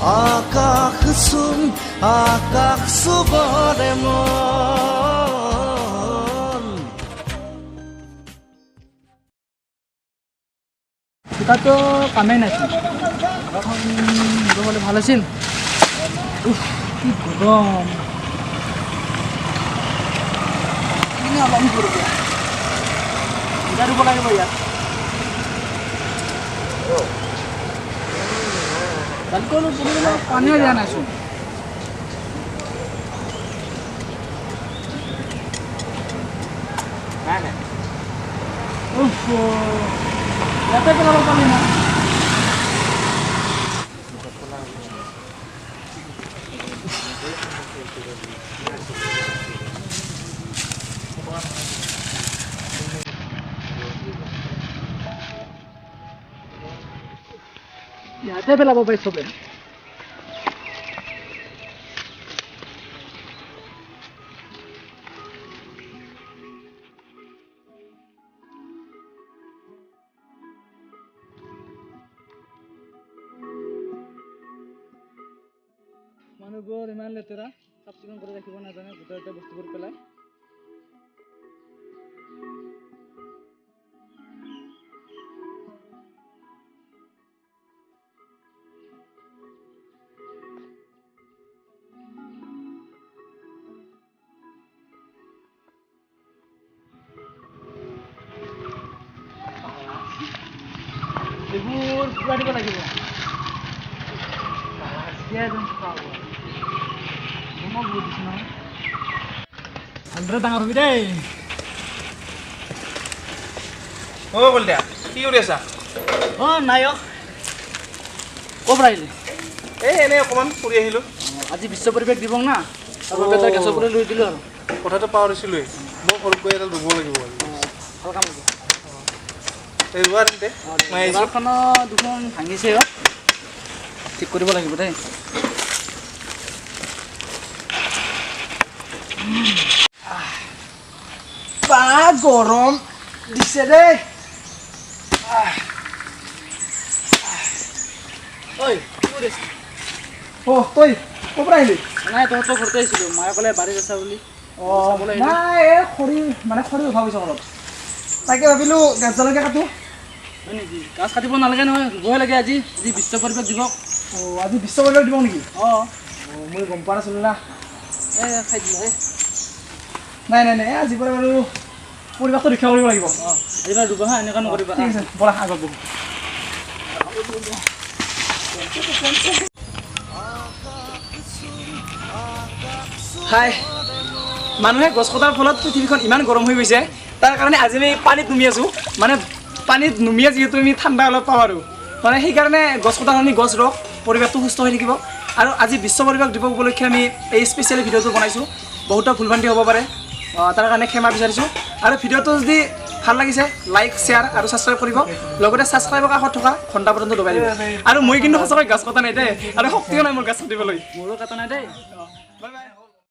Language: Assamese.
আকাশ চুম আকাশ চুবৰে মন দুটাতো কামেই নাছিল এখন হ'লে ভাল আছিল কি গৰম ৰুব লাগিব ইয়াত পানীও দিয়া নাইচোন ইয়াতে পেলাব পাৰি না ইয়াতে পেলাব পাৰি চবে মানুহবোৰ ইমান লেতেৰা চাফ চিকুণ কৰি ৰাখিব নাজানে ভিতৰতে বস্তুবোৰ পেলাই এইবোৰ পুৰা দিব লাগিব ভালদৰে ডাঙৰ হবি দেই কলিতা কি কৰি আছা নাই ক'ৰ পৰা আহিলি এই এনেই অকণমান ফুৰি আহিলোঁ আজি বিশ্ব পৰিৱেশ দিৱস না তাৰবাবে তই গেছৰ পৰা লৈ দিলোঁ আৰু কথাটো পাহৰিছিলোঁৱেই মই সৰুকৈ এডাল ৰুব লাগিব ভাল কাম হ'ব এই ৰোৱা তেন্তে মই আহিছোঁ দেৱালখনো দুখন ভাঙিছে ঠিক কৰিব লাগিব দেই গৰম দিছে দেই ঐ কি কৰি আছ তই ক'ৰ পৰা আহিলি নাই তহঁতৰ ঘৰতে আহিছিলোঁ মায়ে ক'লে বাৰীত আছা বুলি নাই এই খৰি উঠা গৈছে অলপ তাকে ভাবিলোঁ গাছডালকে কাটো হয় নেকি গাছ কাটিব নালাগে নহয় ৰুবই লাগে আজি বিশ্ব পৰিৱেশ দিৱস আজি বিশ্ব পৰিৱেশ দিৱস নেকি মই গম পোৱা নাছিলোঁ না এই খাই দিলা নাই আজিৰ পৰা বাৰু পৰিৱেশটো ৰক্ষা কৰিব লাগিব এইবাৰ ৰুবা হা এনেকুৱা নকৰিবা ঠিক আছে ব'লা আগত বহো হাই মানুহে গছ কটাৰ ফলত পৃথিৱীখন ইমান গৰম হৈ গৈছে তাৰ কাৰণে আজি আমি পানীত নুমি আছোঁ পানীত নুমিয়ে যিহেতু আমি ঠাণ্ডা অলপ পাওঁ আৰু সেইকাৰণে গছ কটাৰ আমি গছ ৰুওঁ পৰিৱেশটো সুস্থ হৈ থাকিব আৰু আজি বিশ্ব পৰিৱেশ দিৱস উপলক্ষে আমি এই স্পেচিয়েল ভিডিঅ'টো বনাইছোঁ বহুতো ভুলভ্ৰান্তি হ'ব পাৰে তাৰ কাৰণে ক্ষমা বিচাৰিছোঁ আৰু ভিডিঅ'টো যদি ভাল লাগিছে লাইক শ্বেয়াৰ আৰু ছাবস্ক্ৰাইব কৰিব লগতে ছাবস্ক্ৰাইবৰ কাষত থকা ঘণ্টা পৰ্যন্ত দবাই দিব আৰু মই কিন্তু সঁচাকৈ গছ কটা নাই দেই আৰু শক্তিও নাই মোৰ গছ কাটিবলৈ মোৰো কটা নাই দেই